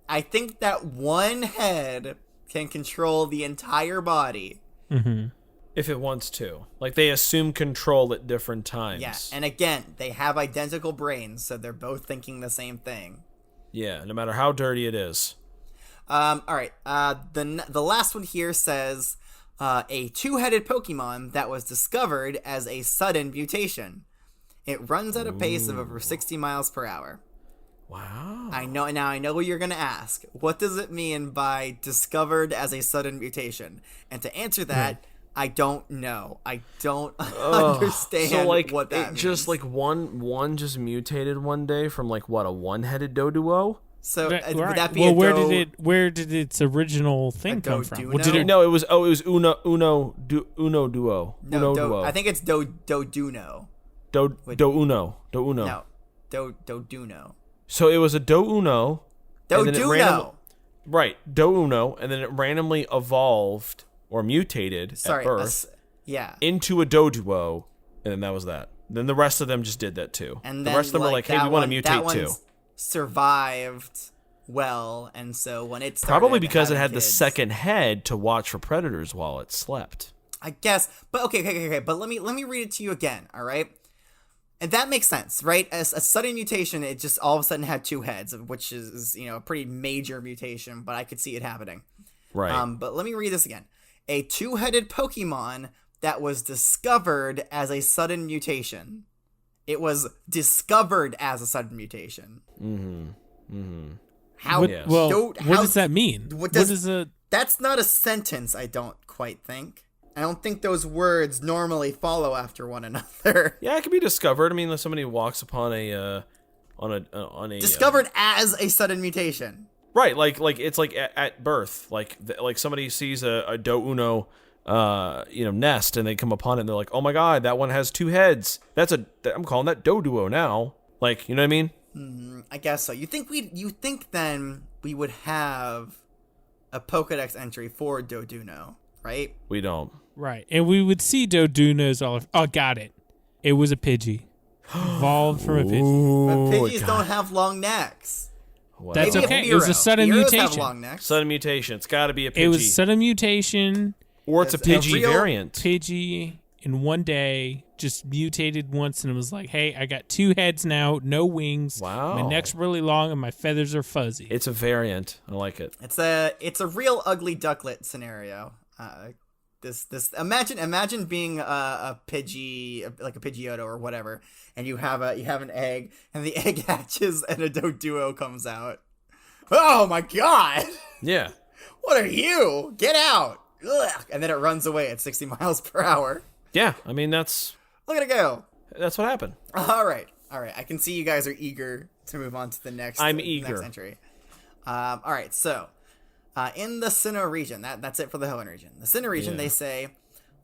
Speaker 1: I think that one head can control the entire body.
Speaker 2: Mm-hmm.
Speaker 3: If it wants to. Like, they assume control at different times.
Speaker 1: Yeah, and again, they have identical brains, so they're both thinking the same thing.
Speaker 3: Yeah, no matter how dirty it is.
Speaker 1: All right. The last one here says a two-headed Pokemon that was discovered as a sudden mutation. It runs at a pace of over 60 miles per hour.
Speaker 3: Wow.
Speaker 1: I know what you're going to ask. What does it mean by discovered as a sudden mutation? And to answer that, I don't know. I don't understand
Speaker 3: so, like,
Speaker 1: what that means.
Speaker 3: Just like one just mutated one day from like what, a one-headed Doduo?
Speaker 1: So
Speaker 2: Right.
Speaker 1: would that be
Speaker 2: well,
Speaker 1: a
Speaker 2: where did its original thing come from?
Speaker 1: Doduo?
Speaker 2: Well, did it,
Speaker 3: No, it was Uno Duo.
Speaker 1: I think it's Doduno.
Speaker 3: Do Uno.
Speaker 1: No, Doduno.
Speaker 3: So it was a Do Uno. and then it
Speaker 1: Doduno.
Speaker 3: Right, Do Uno, and then it randomly evolved or mutated at birth into a Doduo, and then that was that. Then the rest of them just did that too.
Speaker 1: And
Speaker 3: the
Speaker 1: then,
Speaker 3: rest of them were like, hey, we want to mutate too.
Speaker 1: Survived well, and so when it started
Speaker 3: Probably because it
Speaker 1: having
Speaker 3: had the
Speaker 1: kids-
Speaker 3: second head to watch for predators while it slept.
Speaker 1: I guess, but okay. But let me read it to you again. All right, and that makes sense, right? As a sudden mutation, it just all of a sudden had two heads, which is a pretty major mutation. But I could see it happening.
Speaker 3: Right.
Speaker 1: But let me read this again. A two-headed Pokemon that was discovered as a sudden mutation. It was discovered as a sudden mutation. How?
Speaker 2: what,
Speaker 3: Yes.
Speaker 2: well, what
Speaker 1: how-
Speaker 2: does that mean?
Speaker 1: what
Speaker 2: What
Speaker 1: does-
Speaker 2: is a
Speaker 1: That's not a sentence. I don't quite think. I don't think those words normally follow after one another.
Speaker 3: Yeah, it can be discovered. I mean, if somebody walks upon a
Speaker 1: Discovered as a sudden mutation.
Speaker 3: right, like it's like at birth, like somebody sees a Do Uno, nest, and they come upon it, and they're like, oh my god, that one has two heads. I'm calling that Doduo now. Like, you know what I mean?
Speaker 1: I guess so. You think then we would have a Pokedex entry for Doduno, right?
Speaker 3: We don't.
Speaker 2: right? And we would see Dodunos all. Oh, got it. It was a Pidgey, evolved from a Pidgey.
Speaker 1: But
Speaker 3: Ooh,
Speaker 1: Pidgeys don't have long necks.
Speaker 3: Wow.
Speaker 2: That's
Speaker 1: Maybe a
Speaker 2: okay. It was a
Speaker 1: Fearow.
Speaker 2: sudden
Speaker 1: Fearows have
Speaker 2: mutation.
Speaker 1: long necks.
Speaker 3: Sudden mutation. It's got to be a Pidgey.
Speaker 2: It was sudden mutation.
Speaker 3: or it's a
Speaker 1: It's a
Speaker 3: Pidgey
Speaker 1: real
Speaker 3: variant.
Speaker 2: Pidgey in one day just mutated once and it was like, hey, I got two heads now, no wings.
Speaker 3: Wow.
Speaker 2: My neck's really long and my feathers are fuzzy.
Speaker 3: It's a variant. I like it.
Speaker 1: It's a real ugly ducklet scenario. Imagine being a Pidgey, like a Pidgeotto or whatever, and you have an egg, and the egg hatches, and a Doduo comes out. Oh my god!
Speaker 3: Yeah.
Speaker 1: What are you? Get out! Ugh. And then it runs away at 60 miles per hour.
Speaker 3: Yeah. I mean, that's
Speaker 1: Look at it go!
Speaker 3: what happened.
Speaker 1: All right. I can see you guys are eager to move on to the next.
Speaker 3: I'm
Speaker 1: Next
Speaker 3: eager.
Speaker 1: entry. All right. So, in the Sinnoh region, that's it for the Hoenn region. The Sinnoh region,
Speaker 3: Yeah.
Speaker 1: they say,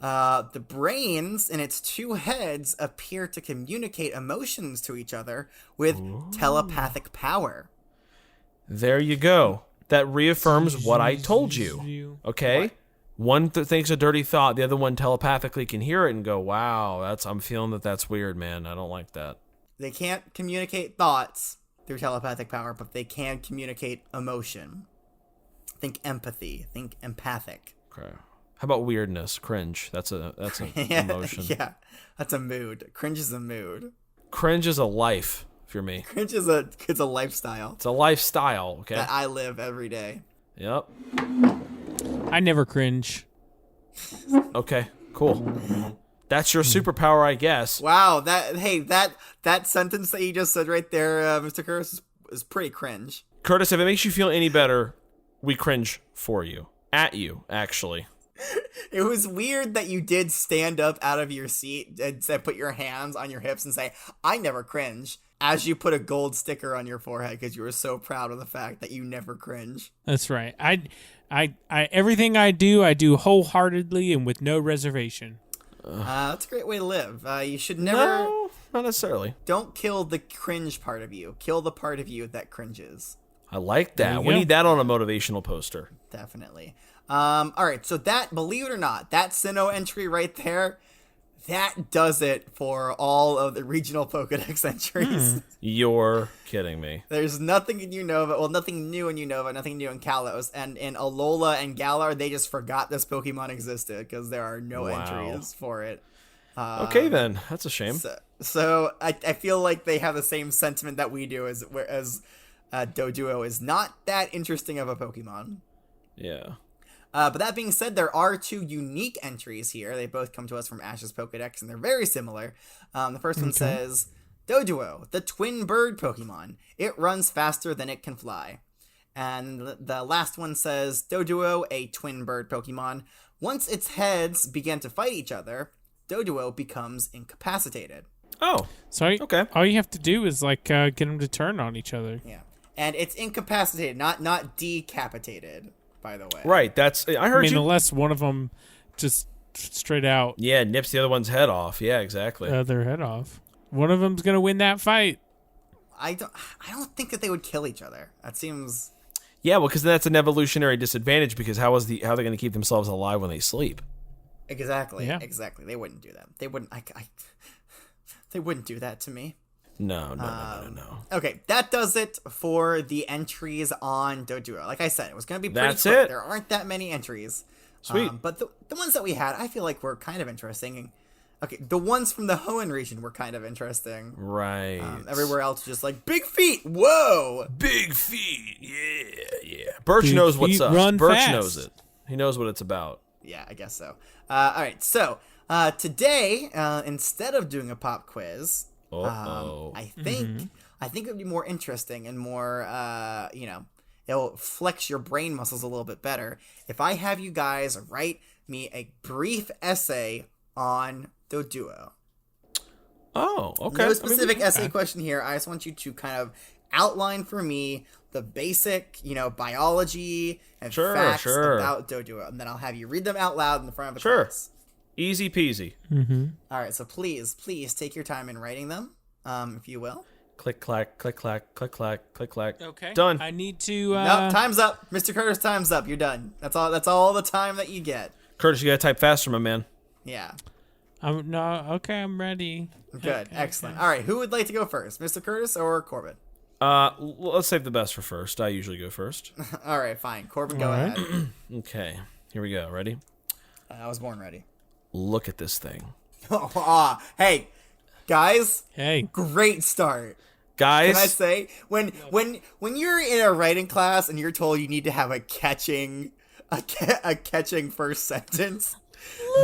Speaker 1: the brains in its two heads appear to communicate emotions to each other with telepathic power.
Speaker 3: There you go. That reaffirms what I told you. Okay?
Speaker 1: What?
Speaker 3: One thinks a dirty thought, the other one telepathically can hear it and go, wow, I'm feeling that's weird, man. I don't like that.
Speaker 1: They can't communicate thoughts through telepathic power, but they can communicate emotion. Think empathy. Think empathic.
Speaker 3: Okay. How about weirdness? Cringe. That's an emotion.
Speaker 1: Yeah, that's a mood. Cringe is a mood.
Speaker 3: Cringe is a life, if you're me.
Speaker 1: Cringe is a lifestyle
Speaker 3: It's a lifestyle, okay?
Speaker 1: that I live every day.
Speaker 3: Yep.
Speaker 2: I never cringe.
Speaker 3: Okay, cool. That's your superpower, I guess.
Speaker 1: Wow, that sentence that you just said right there, Mr. Curtis, is pretty cringe.
Speaker 3: Curtis, if it makes you feel any better, we cringe for you. At you, actually.
Speaker 1: It was weird that you did stand up out of your seat and put your hands on your hips and say, I never cringe, as you put a gold sticker on your forehead because you were so proud of the fact that you never cringe.
Speaker 2: That's right. I everything I do wholeheartedly and with no reservation.
Speaker 1: That's a great way to live. You should never...
Speaker 3: No, not necessarily.
Speaker 1: Don't kill the cringe part of you. Kill the part of you that cringes.
Speaker 3: I like
Speaker 2: There
Speaker 3: that.
Speaker 2: you
Speaker 3: We
Speaker 2: go.
Speaker 3: need that on a motivational poster.
Speaker 1: Definitely. All right, so that, believe it or not, that Sinnoh entry right there, that does it for all of the regional Pokedex entries.
Speaker 3: You're kidding me.
Speaker 1: There's nothing in Unova, well, nothing new in Unova, nothing new in Kalos, and in Alola and Galar, they just forgot this Pokemon existed because there are no entries for it.
Speaker 3: Okay, then. That's a shame.
Speaker 1: So I feel like they have the same sentiment that we do, as Doduo is not that interesting of a Pokemon.
Speaker 3: Yeah.
Speaker 1: But that being said, there are 2 unique entries here. They both come to us from Ash's Pokedex, and they're very similar. The first one says, Doduo, the Twin Bird Pokemon. It runs faster than it can fly. And the last one says, Doduo, a Twin Bird Pokemon. Once its heads begin to fight each other, Doduo becomes incapacitated.
Speaker 3: Oh,
Speaker 2: So
Speaker 3: okay.
Speaker 2: all you have to do is get them to turn on each other.
Speaker 1: Yeah. And it's incapacitated, not decapitated, by the way.
Speaker 3: Right, that's... I heard you...
Speaker 2: unless one of them just straight out
Speaker 3: Yeah, nips the other one's head off. Yeah, exactly.
Speaker 2: their head off. One of them's gonna win that fight.
Speaker 1: I don't think that they would kill each other. That seems...
Speaker 3: Yeah, well, because that's an evolutionary disadvantage, because how are they going to keep themselves alive when they sleep?
Speaker 1: Exactly.
Speaker 2: Yeah.
Speaker 1: Exactly. They wouldn't do that. They wouldn't... They wouldn't do that to me.
Speaker 3: No.
Speaker 1: Okay, that does it for the entries on Doduo. Like I said, it was going to be pretty
Speaker 3: That's
Speaker 1: quick.
Speaker 3: it.
Speaker 1: There aren't that many entries.
Speaker 3: Sweet.
Speaker 1: But the ones that we had, I feel like were kind of interesting. Okay, the ones from the Hoenn region were kind of interesting.
Speaker 3: Right.
Speaker 1: Everywhere else, just like, big feet, whoa!
Speaker 3: Big feet. Yeah. Birch
Speaker 2: Big
Speaker 3: knows what's
Speaker 2: feet
Speaker 3: up.
Speaker 2: run
Speaker 3: Birch
Speaker 2: fast.
Speaker 3: knows it. He knows what it's about.
Speaker 1: Yeah, I guess so. All right, so today, instead of doing a pop quiz, I think it would be more interesting and more, it'll flex your brain muscles a little bit better if I have you guys write me a brief essay on Doduo.
Speaker 3: Oh, okay.
Speaker 1: No specific essay question here. I just want you to kind of outline for me the basic, biology and facts about Doduo, and then I'll have you read them out loud in the front of the class.
Speaker 3: Easy peasy.
Speaker 1: All right, so please take your time in writing them, if you will.
Speaker 3: Click, clack, click, clack, click, clack, click, clack.
Speaker 2: Okay.
Speaker 3: Done.
Speaker 2: I need to.
Speaker 1: No, time's up, Mr. Curtis. Time's up. You're done. That's all. That's all the time that you get.
Speaker 3: Curtis, you gotta type faster, my man.
Speaker 1: Yeah.
Speaker 2: I'm ready.
Speaker 1: Good.
Speaker 2: Okay,
Speaker 1: Excellent.
Speaker 2: okay.
Speaker 1: All right. Who would like to go first, Mr. Curtis or Corbin?
Speaker 3: Let's save the best for first. I usually go first.
Speaker 1: All right. Fine. Corbin, go
Speaker 2: All right.
Speaker 1: ahead.
Speaker 3: Okay. Here we go. Ready?
Speaker 1: I was born ready.
Speaker 3: Look at this thing.
Speaker 1: Hey, guys.
Speaker 2: Hey.
Speaker 1: Great start.
Speaker 3: Guys.
Speaker 1: Can I say when you're in a writing class and you're told you need to have a catching first sentence,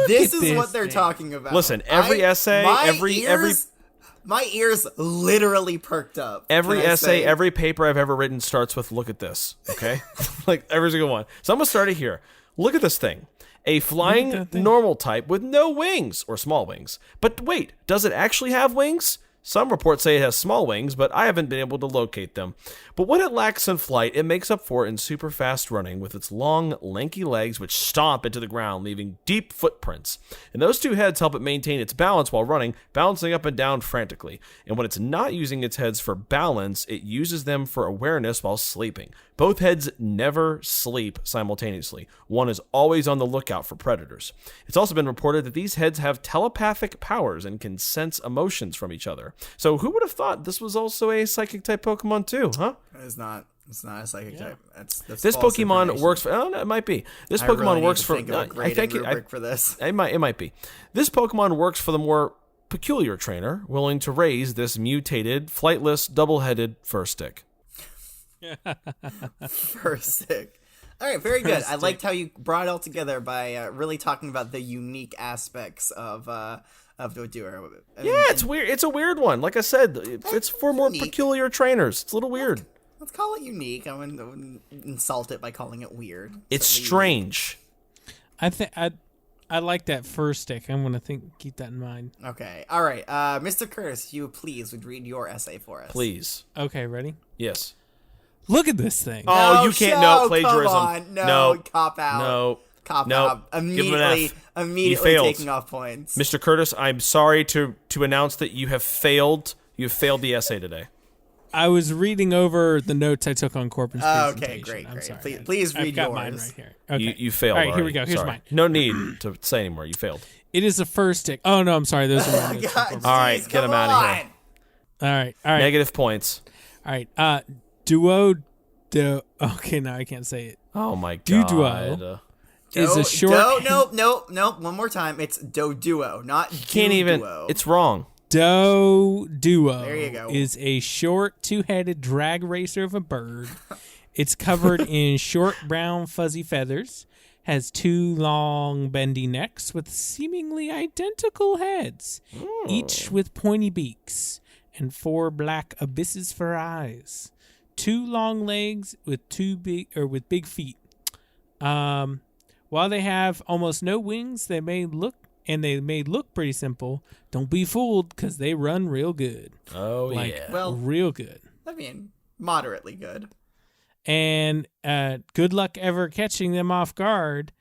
Speaker 1: this is what they're talking about.
Speaker 3: Listen, every essay,
Speaker 1: my ears literally perked up.
Speaker 3: Every essay, every paper I've ever written starts with "look at this." Okay, like every single one. So I'm gonna start it here. Look at this thing. A flying normal type with no wings or small wings. But wait, does it actually have wings? Some reports say it has small wings, but I haven't been able to locate them. But what it lacks in flight, it makes up for in super fast running with its long, lanky legs which stomp into the ground, leaving deep footprints. And those two heads help it maintain its balance while running, bouncing up and down frantically. And when it's not using its heads for balance, it uses them for awareness while sleeping. Both heads never sleep simultaneously. One is always on the lookout for predators. It's also been reported that these heads have telepathic powers and can sense emotions from each other. So who would have thought this was also a psychic type Pokemon too, huh?
Speaker 1: It's not a psychic type. That's
Speaker 3: this Pokemon works for. Oh, no, it might be. This Pokemon works for.
Speaker 1: I think it for this.
Speaker 3: It might be. This Pokemon works for the more peculiar trainer willing to raise this mutated, flightless, double-headed Furstick.
Speaker 1: Furstick. All right, very good. I liked how you brought it all together by really talking about the unique aspects of Doduo.
Speaker 3: It's weird. It's a weird one. Like I said, it's for more peculiar trainers. It's a little weird.
Speaker 1: Let's call it unique. I wouldn't insult it by calling it weird.
Speaker 3: It's strange.
Speaker 2: I like that first stick. I'm gonna keep that in mind.
Speaker 1: Okay. All right. Mr. Curtis, you please would read your essay for us.
Speaker 3: Please.
Speaker 2: Okay, ready?
Speaker 3: Yes.
Speaker 2: Look at this thing.
Speaker 3: Oh, you can't. No, plagiarism.
Speaker 1: Come on. No, cop out.
Speaker 3: No.
Speaker 1: Cop
Speaker 3: Nope.
Speaker 1: out.
Speaker 3: Give him an F.
Speaker 1: Immediately
Speaker 3: You failed.
Speaker 1: taking off points.
Speaker 3: Mr. Curtis, I'm sorry to announce that you have failed. You have failed the essay today.
Speaker 2: I was reading over the notes I took on Corbin's presentation.
Speaker 1: Okay, great.
Speaker 2: I'm sorry.
Speaker 1: Please read
Speaker 2: I've got
Speaker 1: yours.
Speaker 2: mine right here. Okay.
Speaker 3: You failed.
Speaker 2: All right, here we
Speaker 3: already.
Speaker 2: go. Here's
Speaker 3: Sorry.
Speaker 2: mine.
Speaker 3: No need to say anymore. You failed.
Speaker 2: It is the first tick. Oh, no, I'm sorry. Those are my notes.
Speaker 1: God,
Speaker 3: All right,
Speaker 1: jeez,
Speaker 3: get him
Speaker 1: come
Speaker 3: out of here.
Speaker 1: on.
Speaker 2: All right.
Speaker 3: Negative points.
Speaker 2: All right. Duo. Okay, now I can't say it.
Speaker 3: Oh my god.
Speaker 2: Doduo is a short.
Speaker 1: Nope. One more time. It's Doduo, not
Speaker 3: Can't even.
Speaker 1: Doduo.
Speaker 3: It's wrong.
Speaker 2: Doduo.
Speaker 1: There you go.
Speaker 2: Is a short two-headed drag racer of a bird. It's covered in short brown fuzzy feathers. Has 2 long bendy necks with seemingly identical heads, each with pointy beaks, and 4 black abysses for eyes. 2 long legs with big feet. While they have almost no wings, they may look pretty simple. Don't be fooled, because they run real good.
Speaker 3: Oh yeah.
Speaker 1: Well,
Speaker 2: Real good.
Speaker 1: I mean, moderately good.
Speaker 2: And good luck ever catching them off guard.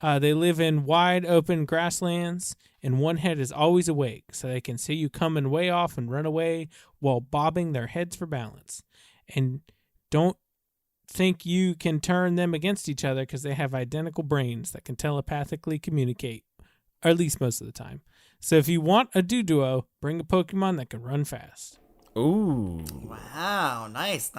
Speaker 2: They live in wide open grasslands, and one head is always awake, so they can see you coming way off and run away while bobbing their heads for balance. And don't think you can turn them against each other, because they have identical brains that can telepathically communicate, or at least most of the time. So if you want a Doduo, bring a Pokemon that can run fast.
Speaker 3: Ooh.
Speaker 1: Wow, nice.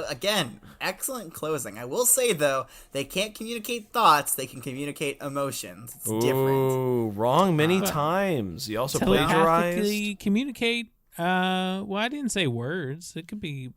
Speaker 1: Again, excellent closing. I will say, though, they can't communicate thoughts. They can communicate emotions. It's different.
Speaker 3: Ooh, wrong many times. You also plagiarized.
Speaker 2: Telepathically communicate. Well, I didn't say words. It could be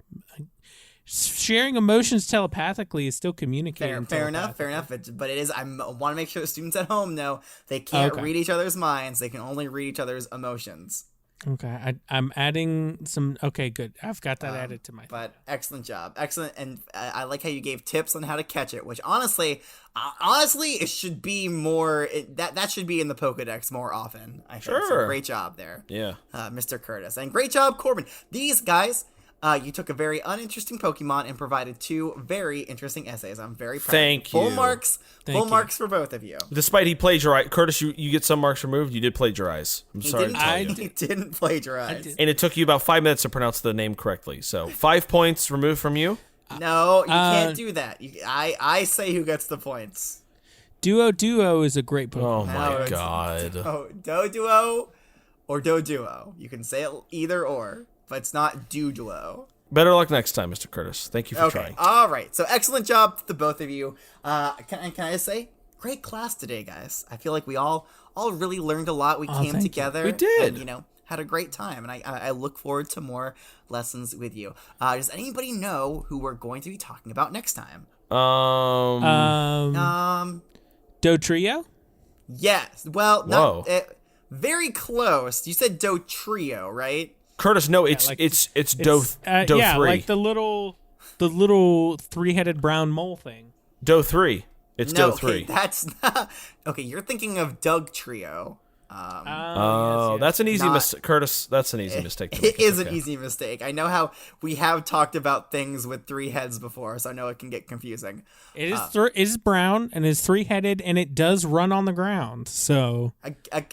Speaker 2: sharing emotions telepathically is still communicating.
Speaker 1: Fair enough. But it is. I want to make sure the students at home know they can't read each other's minds. They can only read each other's emotions.
Speaker 2: Okay, I'm adding some. Okay, good. I've got that added to my.
Speaker 1: But excellent job, excellent, and I like how you gave tips on how to catch it. Which honestly, it should be more. That should be in the Pokedex more often. I think.
Speaker 3: Sure.
Speaker 1: So great job there,
Speaker 3: Yeah.
Speaker 1: Mr. Curtis, and great job, Corbin. These guys. You took a very uninteresting Pokemon and provided 2 very interesting essays. I'm very proud.
Speaker 3: Thank
Speaker 1: of you.
Speaker 3: you.
Speaker 1: Full marks for both of you.
Speaker 3: Despite he plagiarized, Curtis, you get some marks removed. You did plagiarize. I'm sorry to tell you.
Speaker 1: He didn't plagiarize.
Speaker 3: And it took you about 5 minutes to pronounce the name correctly. So 5 points removed from you.
Speaker 1: No, you can't do that. I say who gets the points.
Speaker 2: Duo is a great Pokemon.
Speaker 3: Oh
Speaker 1: No,
Speaker 3: my
Speaker 1: it's-
Speaker 3: god.
Speaker 1: Doduo or Doduo. You can say it either or, but it's not Doduo.
Speaker 3: Better luck next time, Mr. Curtis. Thank you for
Speaker 1: Okay,
Speaker 3: trying.
Speaker 1: all right. So excellent job to both of you. Can I just say, great class today, guys. I feel like we all really learned a lot. We came
Speaker 2: thank you.
Speaker 1: together.
Speaker 3: We did.
Speaker 1: And, had a great time. And I look forward to more lessons with you. Does anybody know who we're going to be talking about next time?
Speaker 2: Dotrio?
Speaker 1: Yes. Well,
Speaker 3: Whoa.
Speaker 1: very close. You said Dotrio, right?
Speaker 3: Curtis, no, it's
Speaker 2: like-
Speaker 3: Do
Speaker 2: Yeah,
Speaker 3: 3.
Speaker 2: like the little 3-headed brown mole thing.
Speaker 3: Do 3. It's
Speaker 1: No,
Speaker 3: Do 3.
Speaker 1: okay, that's not. Okay, you're thinking of Doug Trio.
Speaker 3: Oh,
Speaker 2: yes.
Speaker 3: that's an easy
Speaker 1: Not-
Speaker 3: mistake. Curtis, that's an easy mistake. To
Speaker 1: It
Speaker 3: make. It's
Speaker 1: is an
Speaker 3: okay.
Speaker 1: easy mistake. I know how we have talked about things with 3 heads before, so I know it can get confusing.
Speaker 2: It is brown and is 3-headed, and it does run on the ground. So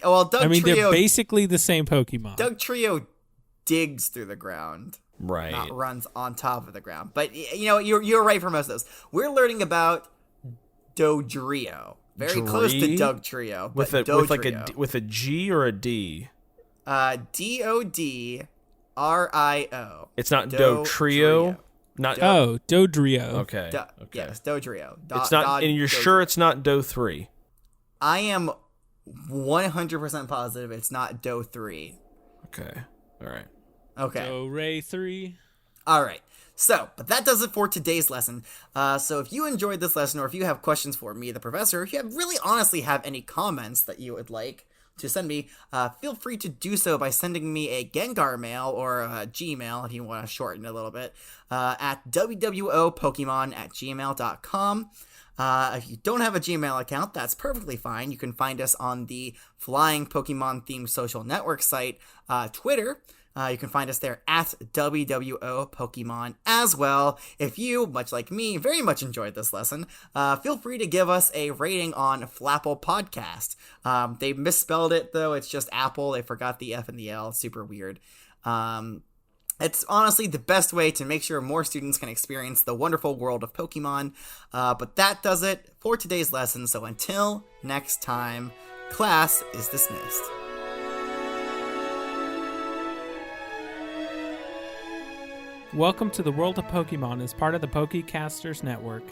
Speaker 1: Well, Doug
Speaker 2: I mean,
Speaker 1: Trio.
Speaker 2: they're basically the same Pokemon.
Speaker 1: Doug Trio digs through the ground,
Speaker 3: Right.
Speaker 1: not runs on top of the ground. But you're right for most of those. We're learning about Dodrio. Very close to
Speaker 3: Dree?
Speaker 1: Doug Trio, but
Speaker 3: With a G or a D.
Speaker 1: Dodrio.
Speaker 3: It's not Do Trio. Not
Speaker 2: Dodrio.
Speaker 3: Okay.
Speaker 1: Okay. Yes, Dodrio.
Speaker 3: It's not. And you're sure it's not Do 3.
Speaker 1: I am 100% positive it's not Do 3.
Speaker 3: Okay. All right.
Speaker 1: Okay.
Speaker 2: Ray 3.
Speaker 1: All right. So, but that does it for today's lesson. So if you enjoyed this lesson, or if you have questions for me, the professor, if you really honestly have any comments that you would like to send me, feel free to do so by sending me a Gengar mail or a Gmail, if you want to shorten it a little bit, at wwopokemon@gmail.com. If you don't have a Gmail account, that's perfectly fine. You can find us on the Flying Pokemon themed social network site, Twitter. You can find us there at WWO Pokemon as well. If you, much like me, very much enjoyed this lesson, feel free to give us a rating on Flapple Podcast. They misspelled it, though. It's just Apple. They forgot the F and the L. It's super weird. It's honestly the best way to make sure more students can experience the wonderful world of Pokemon. But that does it for today's lesson. So until next time, class is dismissed.
Speaker 2: Welcome to the World of Pokemon as part of the Pokecasters Network.